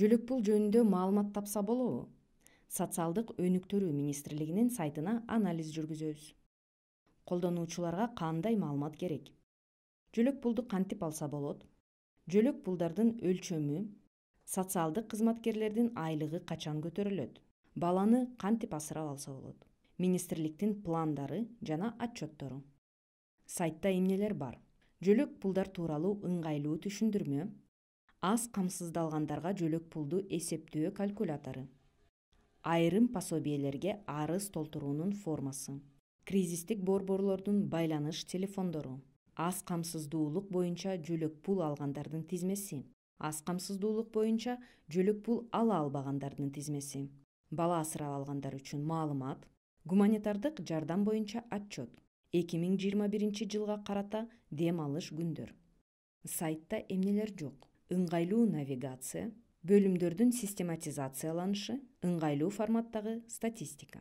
Жөлөк пул жөнүндө маалымат тапса болобу? Социалдык өнүктүрүү министрлигинин сайтына анализ жүргүзөбүз. Колдонуучуларга кандай маалымат керек? Жөлөк пулду кантип алса болот? Жөлөк пулдардын өлчөмү, социалдык кызматкерлердин айлыгы качан көтөрүлөт? Баланы кантип асырап алса болот? Министрликтин пландары жана отчеттору. Сайтта эмнелер бар? Жөлөк пулдар тууралуу ыңгайлуу түшүндүрмө, аз камсыздалгандарга жөлөк пулду эсептөө калькулятору, айрым пособиелерге арыз толтуруунун формасы, кризистик борборлордун байланыш телефондору, аз камсыздуулук боюнча жөлөк пул алгандардын тизмеси, аз камсыздуулук боюнча жөлөк пул ала албагандардын тизмеси, бала асырап алгандар үчүн маалымат, гуманитардык жардам боюнча отчет, 2021 жылга карата дем алыш күндөр. Сайтта эмнелер жок? Ыңгайлуу навигация, бөлүмдөрдүн систематизацияланышы, ыңгайлуу форматтагы статистика.